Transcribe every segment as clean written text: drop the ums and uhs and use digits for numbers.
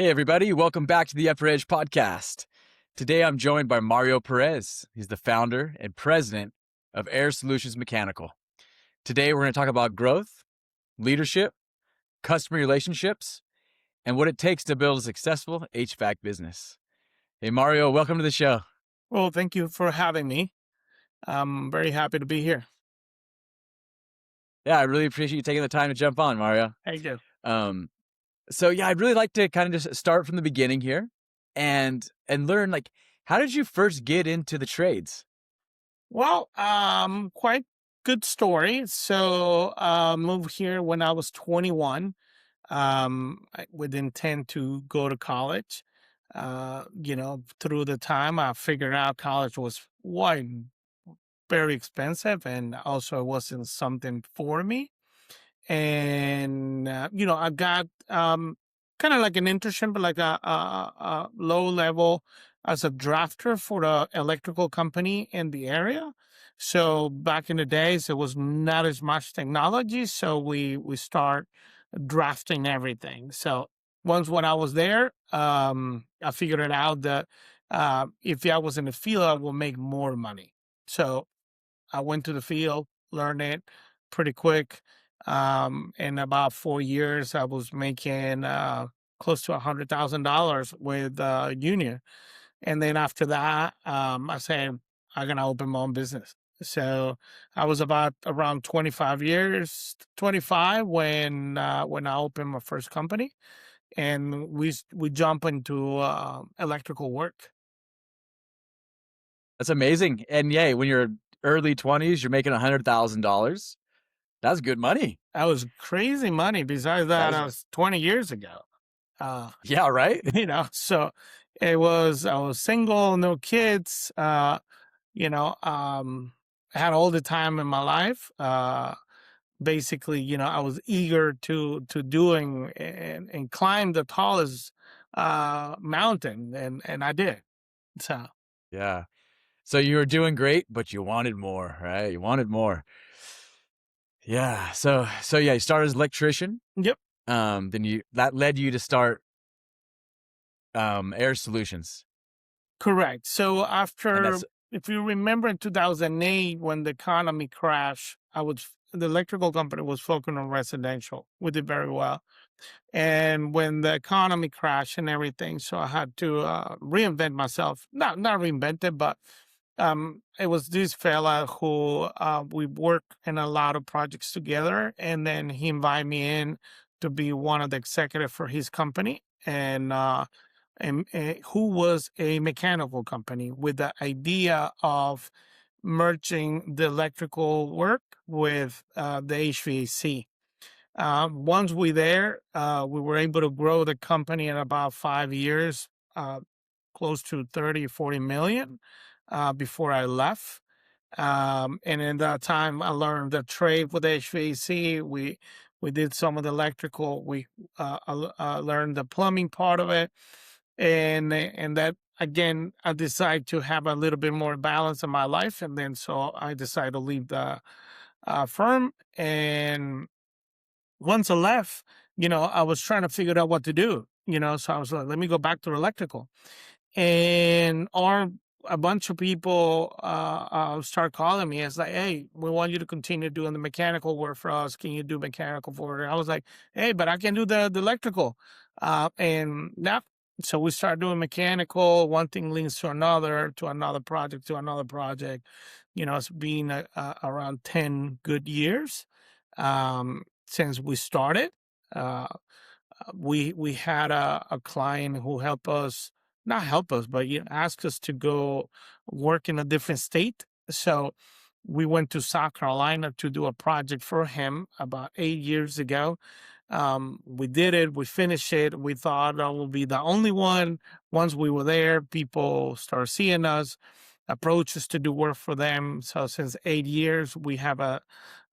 Hey, everybody. Welcome back to the UpperEdge Podcast. Today, I'm joined by Mario Perez. He's the founder and president of Air Solutions Mechanical. Today, we're going to talk about growth, leadership, customer relationships, and what it takes to build a successful HVAC business. Hey, Mario, welcome to the show. Well, thank you for having me. I'm very happy to be here. Yeah, I really appreciate you taking the time to jump on, Mario. Thank you. I'd really like to kind of just start from the beginning here and learn, how did you first get into the trades? Well, quite good story. So, moved here when I was 21, with intent to go to college. Through the time I figured out college was very expensive, and also it wasn't something for me. And I got kind of like an internship, but like a low level as a drafter for the electrical company in the area. So back in the days, it was not as much technology, so we start drafting everything. So once when I was there, I figured it out that if I was in the field, I will make more money. So I went to the field, learned it pretty quick. In about 4 years, I was making close to $100,000 with union. And then after that, I said, I'm going to open my own business. So I was about around 25 when I opened my first company, and we jump into electrical work. That's amazing. And yeah, when you're early 20s, you're making $100,000. That's good money. That was crazy money. Besides that, I was 20 years ago. Yeah, right? So I was single, no kids, I had all the time in my life. Basically, I was eager to doing and climb the tallest mountain, and I did. So Yeah. So you were doing great, but you wanted more, right? You wanted more. Yeah. So yeah, you started as an electrician. yep. Then that led you to start Air Solutions. Correct. So And after, that's if you remember in 2008, when the economy crashed, the electrical company was focusing on residential. We did very well. And when the economy crashed and everything, so I had to reinvent myself. Not reinvent it, but it was this fella who we worked in a lot of projects together, and then he invited me in to be one of the executives for his company, and who was a mechanical company with the idea of merging the electrical work with the HVAC. Once we were able to grow the company in about 5 years, close to 30, 40 million before I left. And in that time, I learned the trade with HVAC. We did some of the electrical. We learned the plumbing part of it, and that again, I decided to have a little bit more balance in my life, and then so I decided to leave the firm. And once I left, I was trying to figure out what to do. So I was like, let me go back to electrical, and a bunch of people start calling me. It's like, hey, we want you to continue doing the mechanical work for us. Can you do mechanical for us? I was like, hey, but I can do the electrical. And that, so we start doing mechanical. One thing leads to another project, to another project. It's been around 10 good years since we started. We had a client who helped us, not help us, but asked us to go work in a different state. So we went to South Carolina to do a project for him about 8 years ago. We did it. We finished it. We thought that would be the only one. Once we were there, people started seeing us, approach us to do work for them. So since 8 years, we have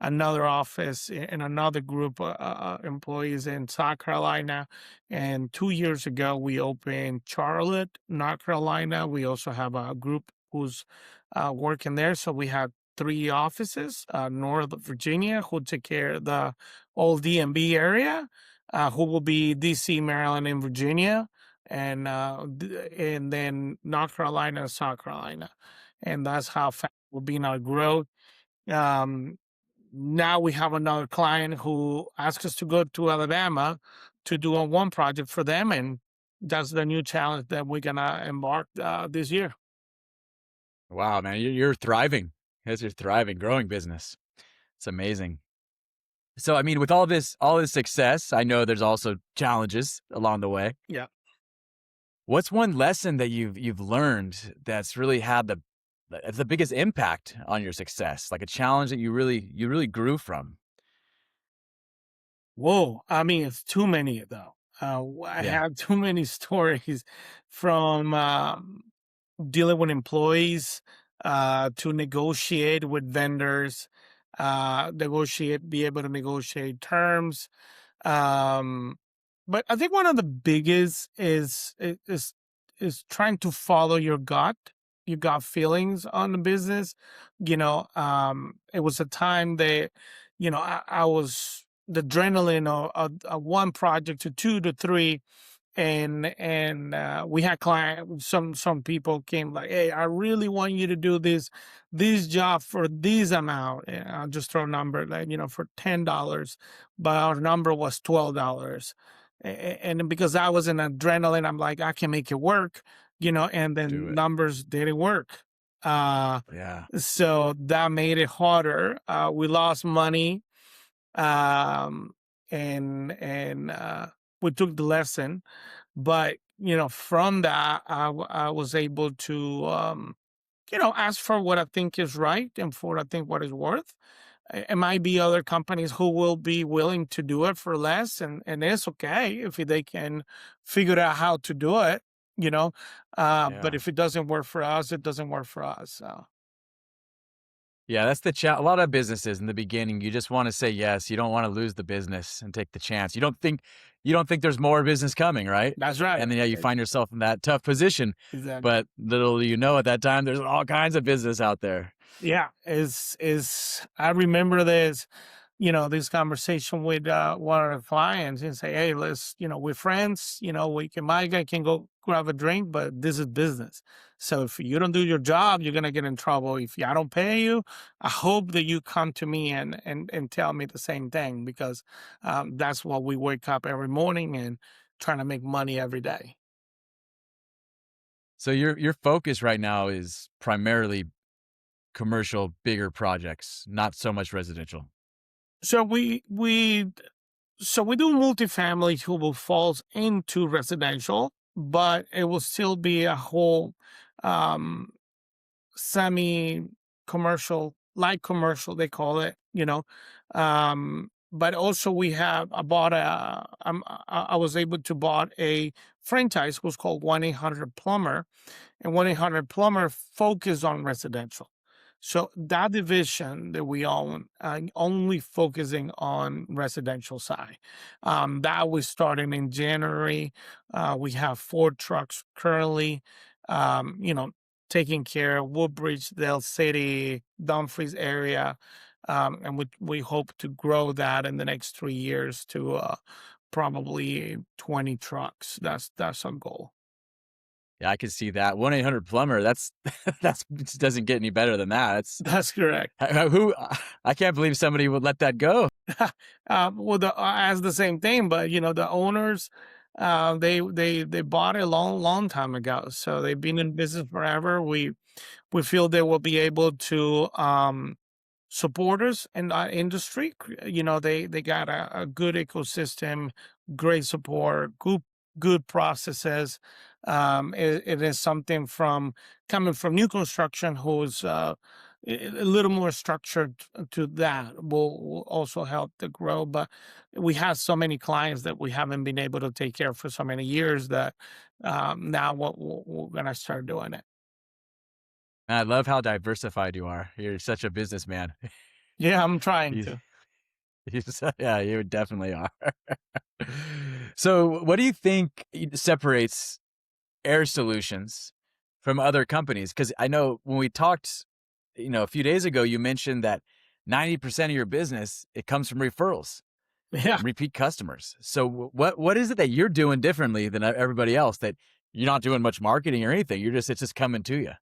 another office and another group of employees in South Carolina. And 2 years ago, we opened Charlotte, North Carolina. We also have a group who's working there. So we have 3 offices, North Virginia, who take care of the old DMV area, who will be DC, Maryland, and Virginia. and then North Carolina and South Carolina, and that's how fast will be in our growth. Um, Now we have another client who asked us to go to Alabama to do a one project for them, and that's the new challenge that we're gonna embark this year. Wow, man, you're thriving. Yes, you're thriving, growing business. It's amazing. So, I mean, with all this success, I know there's also challenges along the way. Yeah. What's one lesson that you've learned that's really had the biggest impact on your success? Like a challenge that you really grew from? Whoa. I mean, it's too many though. I Yeah, have too many stories from dealing with employees to negotiate with vendors, be able to negotiate terms. Um, but I think one of the biggest is trying to follow your gut feelings on the business. It was a time that, I was the adrenaline of one project to two to three, and we had some people came like, hey, I really want you to do this job for this amount, and I'll just throw a number like, for $10, but our number was $12. And because I was in adrenaline, I'm like, I can make it work, and do then it. numbers didn't work. uh Yeah. so that made it harder. We lost money, um and we took the lesson, but from that, I was able to ask for what I think is right and for what I think what is worth. It might be other companies who will be willing to do it for less, and it's okay if they can figure out how to do it, but Yeah. if it doesn't work for us, it doesn't work for us. So Yeah, that's a lot of businesses in the beginning, you just wanna say yes, you don't wanna lose the business and take the chance. You don't think there's more business coming, right? that's right. And then, yeah, you find yourself in that tough position, Exactly. but little do you know at that time, there's all kinds of business out there. Yeah, is I remember this conversation with one of the clients and say, hey, we're friends, my guy can go grab a drink, but this is business. So if you don't do your job, you're gonna get in trouble. If I don't pay you, I hope that you come to me and tell me the same thing, because that's what we wake up every morning and trying to make money every day. So your focus right now is primarily commercial, bigger projects, not so much residential. So we do multifamily who will falls into residential, but it will still be a whole um, semi commercial, light commercial, they call it, But also we have, I was able to bought a franchise who's called 1-800 Plumber, and 1-800 Plumber focus on residential. So that division that we own, only focusing on residential side. That was starting in January. We have 4 trucks currently, taking care of Woodbridge, Dale City, Dumfries area. And we hope to grow that in the next 3 years to probably 20 trucks. That's our goal. Yeah, I can see that. 1-800 plumber, that's that's it doesn't get any better than that. It's That's correct. who I can't believe somebody would let that go. Well, as the same thing, but the owners, they bought it a long time ago, so they've been in business forever. We feel they will be able to support us in our industry. They got a good ecosystem, great support, good processes. It is something from coming from new construction who's a little more structured to that will also help to grow. But we have so many clients that we haven't been able to take care of for so many years that now we're going to start doing it. And I love how diversified you are. You're such a businessman. Yeah, I'm trying You to. yeah, you definitely are. So, what do you think separates Air Solutions from other companies? Because I know when we talked, a few days ago, you mentioned that 90% of your business, it comes from referrals. Yeah. and repeat customers. So what is it that you're doing differently than everybody else that you're not doing much marketing or anything? It's just coming to you.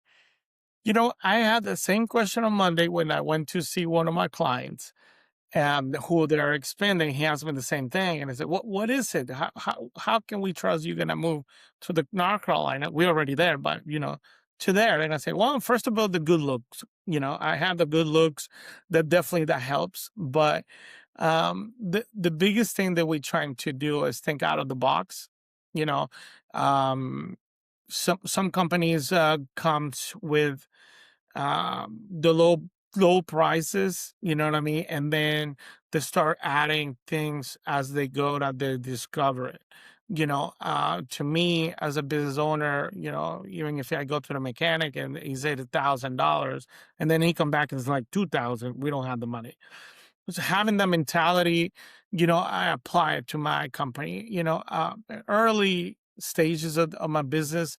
I had the same question on Monday when I went to see one of my clients, who they're expanding. He asked me the same thing, and I said, "What is it? How can we trust you're gonna move to the North Carolina? We're already there, but to there." And I said, "Well, first of all, the good looks. I have the good looks. That helps. But the biggest thing that we're trying to do is think out of the box. You know, um, some companies comes with the low prices, you know what I mean? And then they start adding things as they go that they discover it. To me as a business owner, even if I go to the mechanic and he said $1,000 and then he come back and it's like 2,000, we don't have the money. So having that mentality, I apply it to my company. Early stages of my business,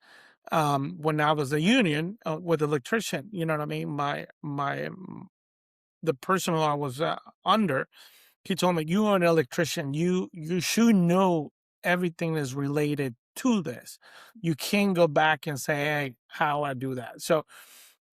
when I was a union with Electrician, you know what I mean? The person who I was under, he told me, "You are an electrician. You should know everything that's related to this. You can't go back and say, hey, how I do that." So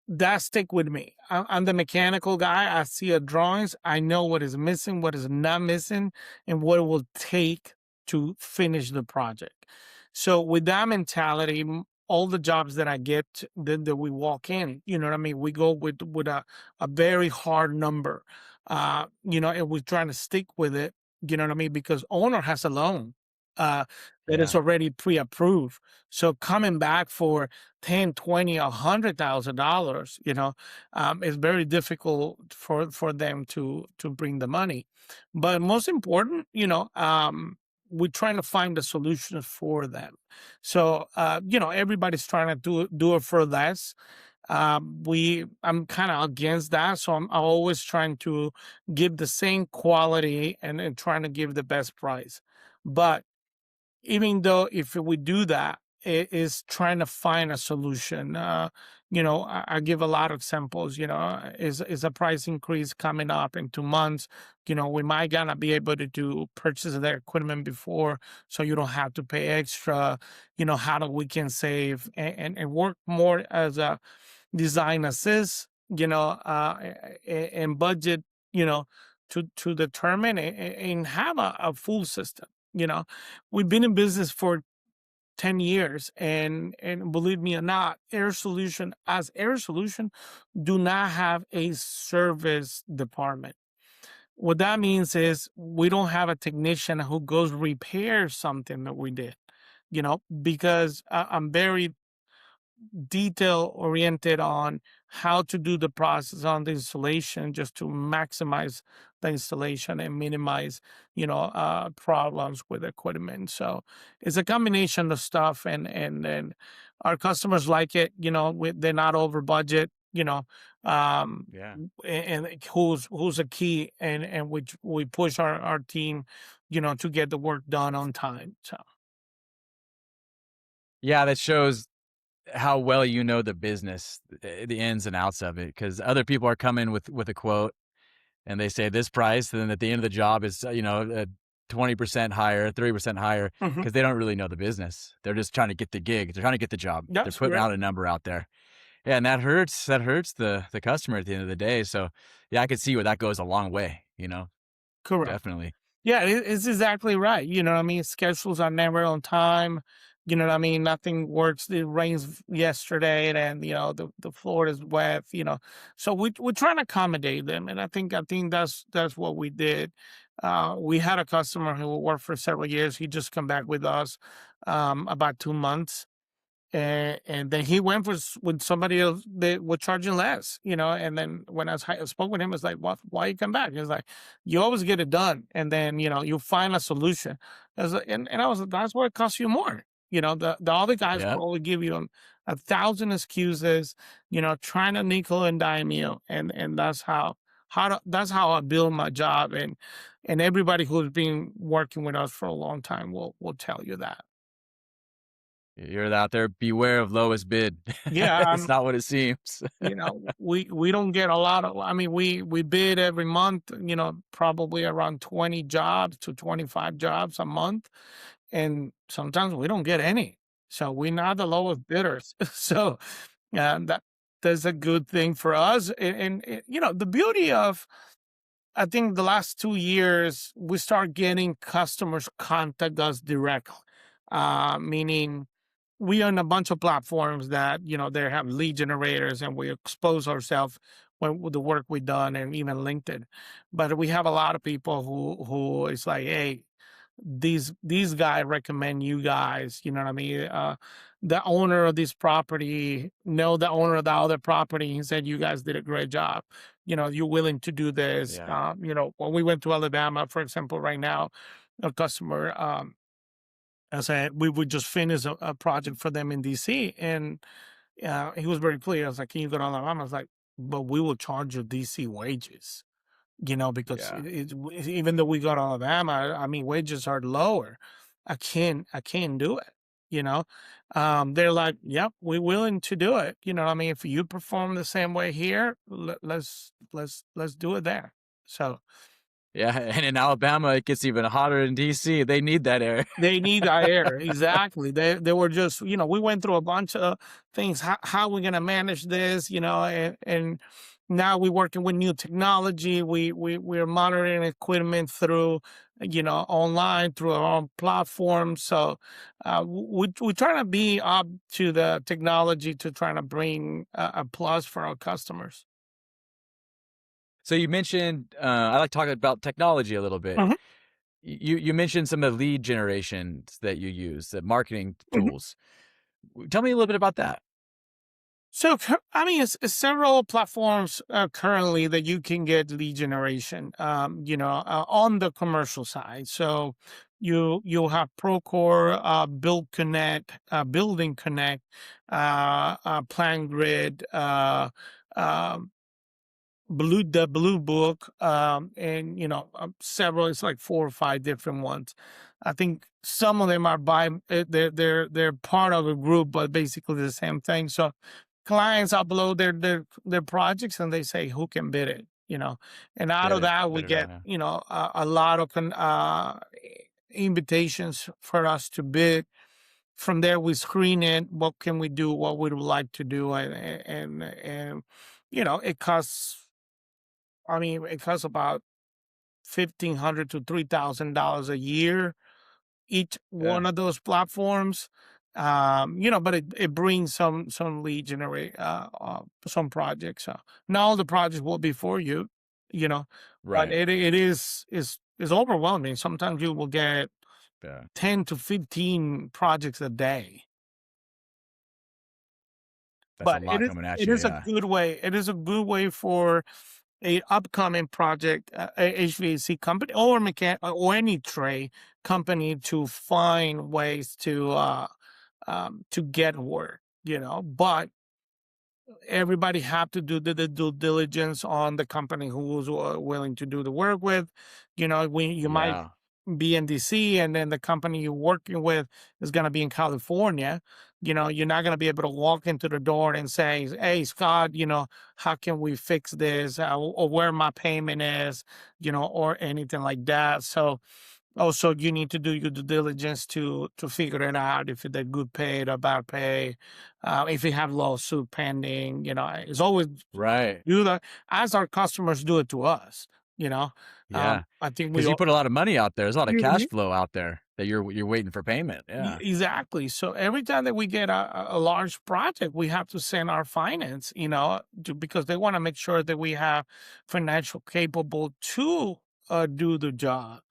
that stick with me. I'm the mechanical guy. I see a drawings. I know what is missing, what is not missing, and what it will take to finish the project. So with that mentality, all the jobs that I get that we walk in, you know what I mean? We go with a very hard number, and we're trying to stick with it, you know what I mean? Because owner has a loan uh, that is Yeah. already pre-approved. So coming back for 10, 20, $100,000, is very difficult for them to bring the money. But most important, we're trying to find a solution for them. So everybody's trying to do it for less. I'm kind of against that, so I'm always trying to give the same quality and trying to give the best price. But even though if we do that, it is trying to find a solution. I give a lot of examples. Is a price increase coming up in 2 months? We might gonna be able to purchase their equipment before, so you don't have to pay extra. How do we can save and work more as a design assist. And budget. To determine and have a full system. We've been in business for 10 years, and believe me or not, Air Solution do not have a service department. What that means is we don't have a technician who goes repair something that we did, because I'm very detail oriented on how to do the process on the installation, just to maximize the installation and minimize problems with equipment. So it's a combination of stuff, and our customers like it. They're not over budget. Um Yeah. and who's a key, and which we push our team to get the work done on time. So Yeah, that shows how well you know the business, the ins and outs of it, because other people are coming with a quote and they say this price, and then at the end of the job is 20% higher, 30% higher, mhm. because they don't really know the business. They're just trying to get the gig. They're trying to get the job. They're That's putting correct. out a number out there. Yeah, and that hurts. That hurts the customer at the end of the day. So yeah, I could see where that goes a long way. Correct. Definitely. Yeah, it's exactly right. You know what I mean? Schedules are never on time. You know what I mean? Nothing works. It rains yesterday, and the floor is wet. So we're trying to accommodate them, and I think that's what we did. We had a customer who worked for several years. He just come back with us about 2 months, and then he went with somebody else that was charging less, and then when I spoke with him, it's like, why you come back? He's like, you always get it done, and then you find a solution. And I was like, that's what it costs you more. The other guys Yeah. will only give you 1,000 excuses, trying to nickel and dime you, and that's how I build my job, and everybody who's been working with us for a long time will tell you that. You're out there, beware of lowest bid. Yeah, It's not what it seems. we don't get a lot of. I mean, we bid every month. Probably around 20 jobs to 25 jobs a month, and sometimes we don't get any. So we're not the lowest bidders. So that's a good thing for us. And the beauty of, I think, the last 2 years, we start getting customers contact us directly, meaning we own a bunch of platforms that, they have lead generators, and we expose ourselves with the work we've done, and even LinkedIn. But we have a lot of people who is like, hey, these guys recommend you guys, you know what I mean? The owner of this property know the owner of the other property. He said, you guys did a great job. You're willing to do this. Yeah. When we went to Alabama, for example, right now, a customer, I said, we would just finish a project for them in DC. And he was very clear. I was like, can you go to Alabama? I was like, but we will charge you DC wages, because Yeah. even though we got Alabama, I mean, wages are lower. I can't do it. They're like, yep, we're willing to do it. I mean, if you perform the same way here, let's do it there. So Yeah. And in Alabama, it gets even hotter than DC. They need that air. they need our air. Exactly. They were just, we went through a bunch of things. How we gonna manage this, and now we're working with new technology. We're monitoring equipment through, online through our own platform. So we're trying to be up to the technology to try to bring a plus for our customers. So you mentioned, I like talking about technology a little bit. Mhm, You mentioned some of the lead generations that you use, the marketing mhm. tools. Tell me a little bit about that. So, I mean, it's several platforms currently that you can get lead generation, on the commercial side. So you'll have Procore, Build Connect, Building Connect, Plan Grid, um, the Blue Book, and several. It's like 4 or 5 different ones. I think some of them are they're part of a group, but basically the same thing. So clients upload their projects, and they say who can bid it. And out Bid of it. that we Bid it get, out. Yeah. a lot of invitations for us to bid. From there we screen it. What can we do? What we would like to do? And it costs. I mean, it costs about $1,500 to $3,000 a year, each Yeah. one of those platforms. But it brings some lead generate some projects. Not all the projects will be for you, you know, but Right. it is overwhelming. Sometimes you will get Yeah. 10 to 15 projects a day. That's a But lot coming at it you. is a Yeah. good way. It is a good way for a upcoming project, HVAC company or or any trade company to find ways to get work. But everybody have to do the due diligence on the company who's willing to do the work with. You might Yeah. be in DC, and then the company you're working with is going to be in California. You're not going to be able to walk into the door and say, hey, Scott, how can we fix this, or where my payment is, or anything like that. So also you need to do your due diligence to figure it out if they're good paid or bad pay. If you have lawsuit pending, it's always Right. do that as our customers do it to us. you know Yeah. I think we Because you all. put a lot of money out there. There's a lot of cash Mhm. flow out there that you're waiting for payment. Yeah. Exactly. So every time that we get a large project, we have to send our finance, because they want to make sure that we have financial capable to do the job.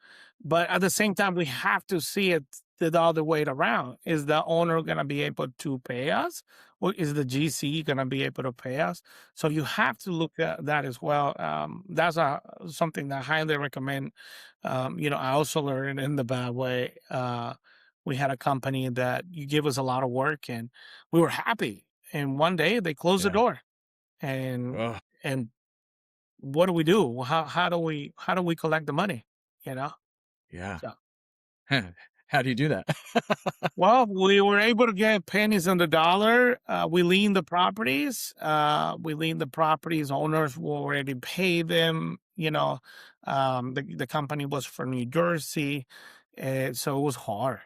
But at the same time, we have to see it the other way around. Is the owner going to be able to pay us? Or is the GC going to be able to pay us? So you have to look at that as well. That's something that I highly recommend. I also learned in the bad way. We had a company that you give us a lot of work, and we were happy. And one day they closed the Yeah. door, and Oh, and what do we do? How do we collect the money? You know. yeah. So How do you do that? Well, we were able to get pennies on the dollar. We leaned the properties. Owners will already pay them. The company was from New Jersey, so it was hard.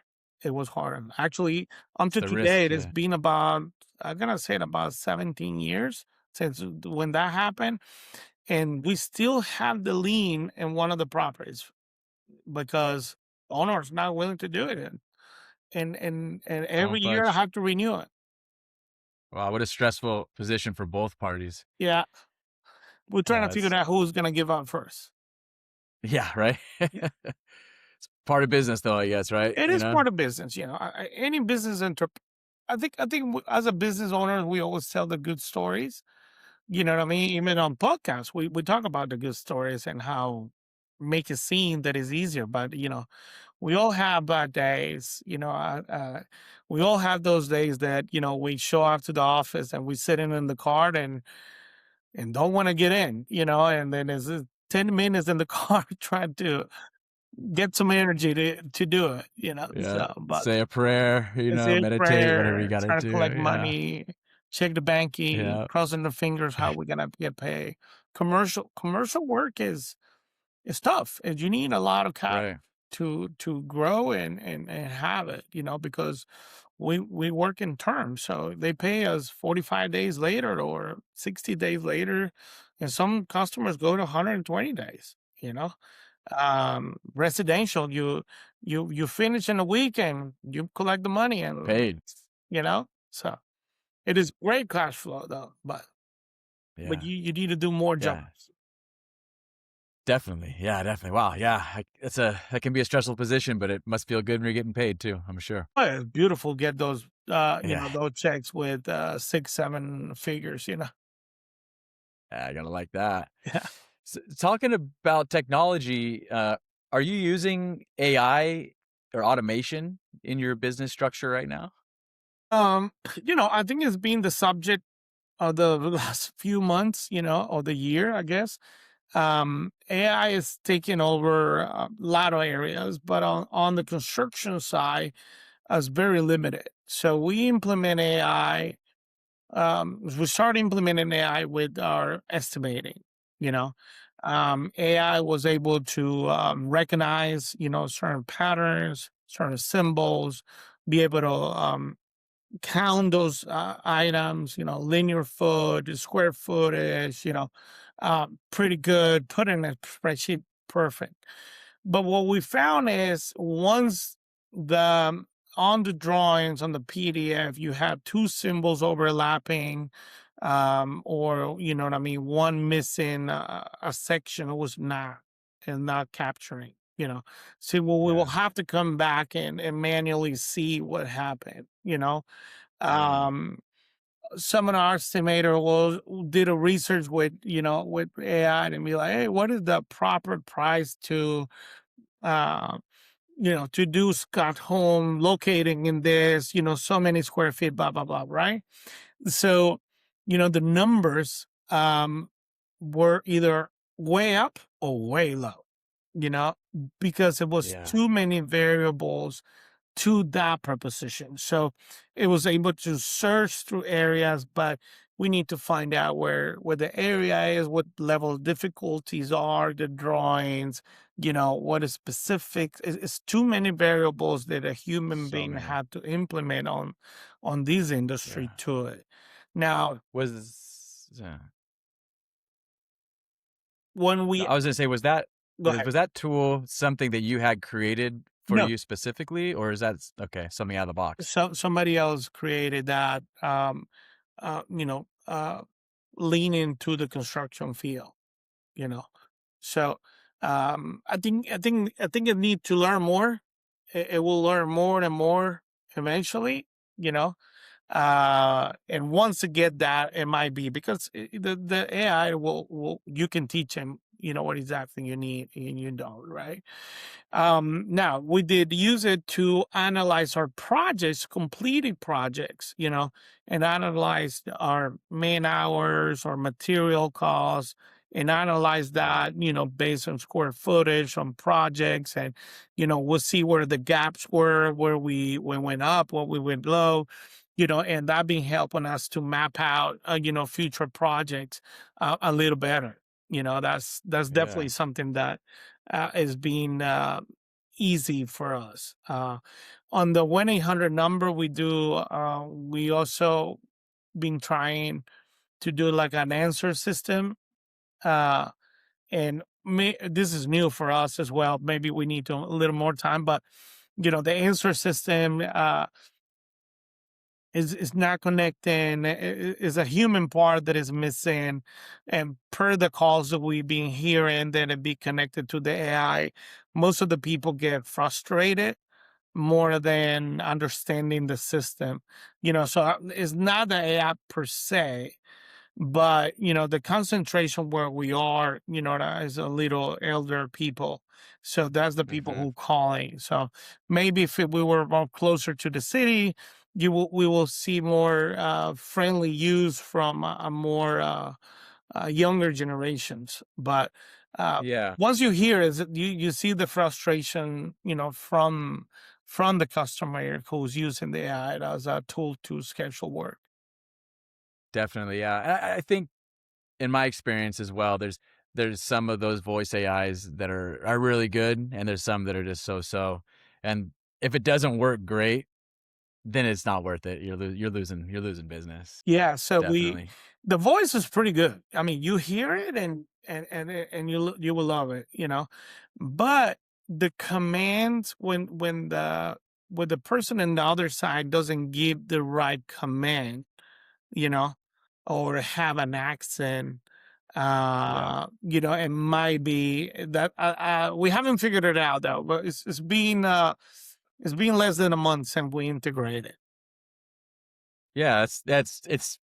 It was hard. Actually, It's until the today, risk. it has Yeah. been about, I'm gonna say it about 17 years since when that happened, and we still have the lien in one of the properties because the owner is not willing to do it. And every Won't year I budge. have to renew it. Wow, what a stressful position for both parties. Yeah, we're trying to figure It's out who's gonna give up first. yeah, right. Yeah, It's part of business, though. I guess, right? it You is know. part of business. Any business I think as a business owner, we always tell the good stories. You know what I mean? Even on podcasts, we talk about the good stories and how make it seem that it's easier. But we all have bad days. We all have those days that we show up to the office and we sit in the car and don't want to get in, and then there's 10 minutes in the car trying to get some energy to do it, Yeah. so, but Say a prayer. say a Meditate. Whatever you prayer, got to try to do. collect Yeah. money, check the banking, Yeah. crossing the fingers how we're gonna get paid. Commercial work is tough, and you need a lot of capital Right. to grow and have it, because we work in terms, so they pay us 45 days later or 60 days later, and some customers go to 120 days. Residential, you finish in a week and you collect the money, and Paid. so it is great cash flow though, but Yeah. you need to do more Yeah. jobs. Definitely. Yeah. Definitely. Wow. Yeah. That can be a stressful position, but it must feel good when you're getting paid too. I'm sure. Oh, it's beautiful. Get those, Yeah. those checks with 6, 7 figures. Yeah, I gotta like that. Yeah. Talking about technology, are you using AI or automation in your business structure right now? I think it's been the subject of the last few months, or the year, I guess. AI is taking over a lot of areas, but on the construction side, is very limited. So we started implementing AI with our estimating. You know, AI was able to recognize, certain patterns, certain symbols, be able to count those items, linear foot, square footage, pretty good, put in a spreadsheet, perfect. But what we found is once the on the drawings on the PDF, you have two symbols overlapping, or you know what I mean, one missing a section, it was not and not capturing. So we will Yeah. have to come back and manually see what happened. Yeah. Um, some of our estimator did a research with AI and be like, hey, what is the proper price to uh, to do Scott home locating in this, so many square feet, blah, blah, blah, right? So, the numbers were either way up or way low, you know, because it was Yeah. too many variables to that preposition. So it was able to search through areas, but we need to find out where the area is, what level of difficulties are, the drawings, what is specific. It's too many variables that a human So being many. had to implement on this industry Yeah. to it. Now, Yeah. when No, we I was gonna say, go ahead. was that tool something that you had created for No, you specifically, or is that okay? Something out of the box? somebody else created that. Uh, you know, uh, Lean into the construction field. you know. So I think it need to learn more. It will learn more and more eventually, you know. And once it get that, it might be because the AI will you can teach him, what exactly you need and you don't, right? Now we did use it to analyze our projects, completed projects, and analyze our man hours or material costs and analyze that, based on square footage, on projects, and we'll see where the gaps were, where we went up, what we went low, and that been helping us to map out, future projects a little better. That's Yeah. definitely something that is being easy for us. On the 1-800 number, we also been trying to do like an answer system. Uh, and this is new for us as well. Maybe we need a little more time, but the answer system is not connecting. Is a human part that is missing, and per the calls that we've been hearing, that it be connected to the AI. Most of the people get frustrated more than understanding the system. So it's not the AI per se, but the concentration where we are, that is a little elder people. So that's the people Hmm. who calling. So maybe if we were more closer to the city, we will see more friendly use from a more younger generations. But uh, Yeah, once you hear is you see the frustration, from the customer who's using the AI as a tool to schedule work. definitely. Yeah. I think in my experience as well, there's some of those voice AIs that are really good, and there's some that are just so. And if it doesn't work great, then it's not worth it. You're losing business. Yeah, so Definitely. the voice is pretty good. I mean, you hear it and you will love it, But the commands, when the person on the other side doesn't give the right command, you know, or have an accent, Yeah. it might be that we haven't figured it out though, but it's been less than a month since we integrated. Yeah, it's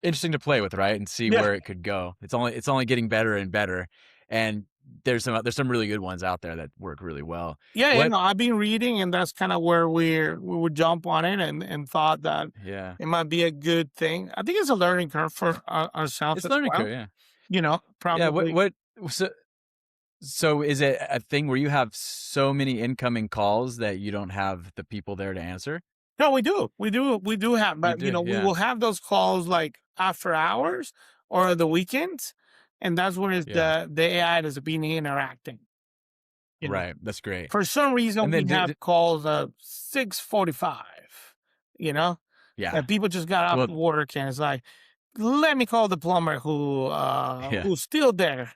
interesting to play with, right? And see Yeah. where it could go. It's only getting better and better. And there's some really good ones out there that work really well. Yeah, What I've been reading, and that's kind of where we would jump on it, and thought that Yeah. it might be a good thing. I think it's a learning curve for ourselves It's as learning curve, well. yeah. Yeah, what Probably. what so is it a thing where you have so many incoming calls that you don't have the people there to answer? No, we do have, You but do, we yeah. will have those calls like after hours or the weekends, and that's where it's Yeah. the AI that's been interacting. You know, Right. That's great. for some reason And then we have calls at 6:45. You know, yeah. and people just got off Well, work, and it's like, let me call the plumber yeah. who's still there.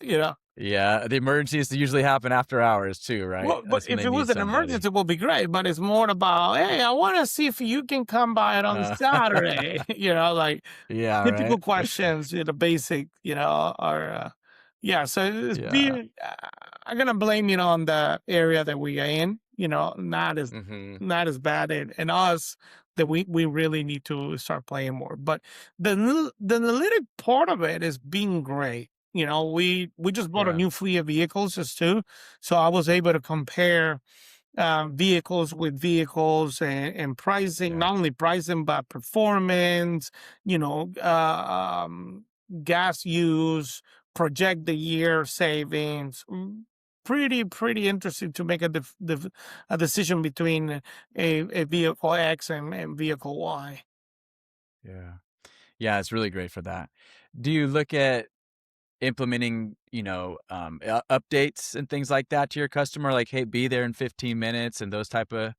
you know. Yeah, the emergencies usually happen after hours too, right? Well, but That's when if they it need was an somebody. emergency, it will be great. But it's more about, hey, I want to see if you can come by it on Uh, Saturday. Like yeah, typical right? questions, basic, are, yeah. So it's Yeah. being, I'm gonna blame it on the area that we are in. Mhm. Not as bad in us, that we really need to start playing more. But the analytic part of it is being great. We just bought a Yeah. new fleet of vehicles just too, so I was able to compare vehicles with vehicles, and pricing, Yeah. not only pricing, but performance, you know, uh, um, gas use, project the year savings. Pretty interesting to make a decision between a vehicle X and vehicle Y. Yeah. Yeah, it's really great for that. Do you look at implementing, updates and things like that to your customer? Like, hey, be there in 15 minutes and those type of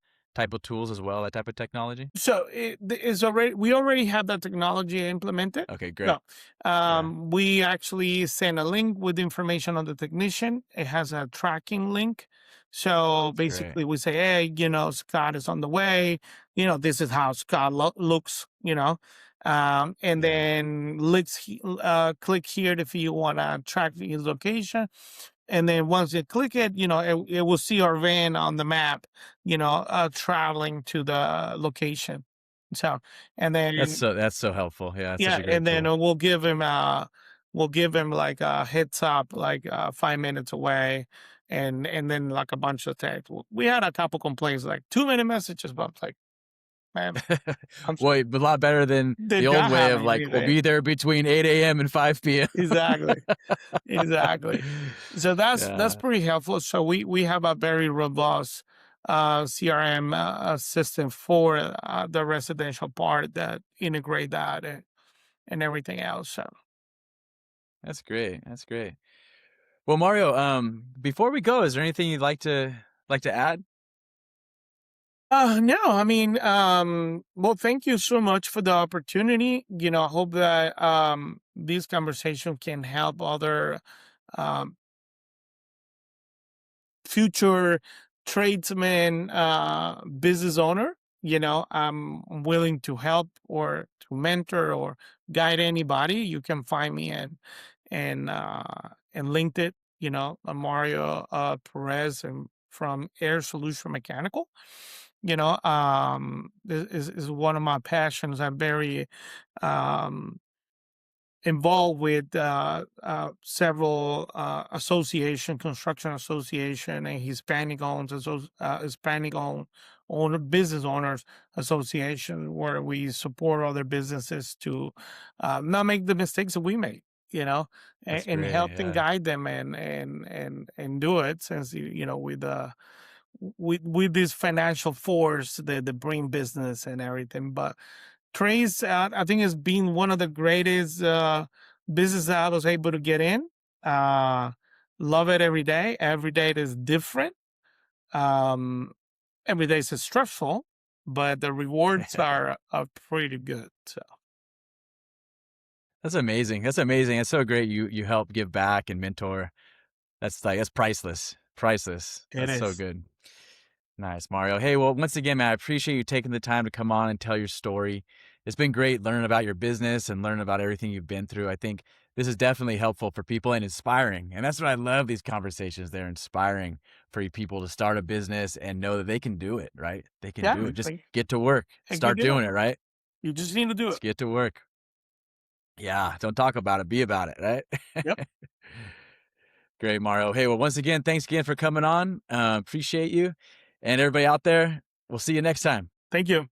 tools as well, that type of technology? So we already have that technology implemented. Okay, So great. Yeah, we actually send a link with information on the technician. It has a tracking link. So that's great. basically, we say, hey, Scott is on the way. This is how Scott looks. And Yeah. then click here if you want to track his location. And then once you click it, it will see our van on the map, traveling to the location. So, and then, That's so helpful. Yeah, it's such yeah, a great and then tool. we'll give him like a heads up, like 5 minutes away, and then like a bunch of text. We had a couple complaints, like too many messages, but like, man. I'm Well, a lot better than did the old not way have of like, we'll anything. be there between 8 a.m. and 5 p.m. Exactly. Exactly. So that's Yeah, pretty helpful. So we have a very robust CRM system for the residential part that integrate that and everything else. So that's great. That's great. Well, Mario, before we go, is there anything you'd like to add? no, I mean, well, thank you so much for the opportunity. I hope that this conversation can help other um, future tradesman, business owner. I'm willing to help or to mentor or guide anybody. You can find me and LinkedIn. Mario Perez and from Air Solution Mechanical. Is one of my passions. I'm very um involved with several association, construction association, and Hispanic owned owner business owners association, where we support other businesses to not make the mistakes that we made. That's And great. help and Yeah, guide them and do it, since with this financial force that bring business and everything. But Trace, I think, has been one of the greatest business I was able to get in. Uh, Love it every day. Every day it is different. Um, every day is stressful, but the rewards are pretty good. So that's amazing. That's amazing. It's so great. You help give back and mentor. That's priceless. Priceless. it That's so is. good. Nice, Mario. Hey, well, once again, man, I appreciate you taking the time to come on and tell your story. It's been great learning about your business and learning about everything you've been through. I think this is definitely helpful for people and inspiring. And that's what I love, these conversations. They're inspiring for you people to start a business and know that they can do it, right? They can Yeah, do it. it's Just like, get to work. heck, you Start do doing it. it, right? You just need to do Just it. get to work. Yeah, don't talk about it, be about it, right? Yep. Great, Mario. Hey, well, once again, thanks again for coming on. Appreciate you. And everybody out there, we'll see you next time. Thank you.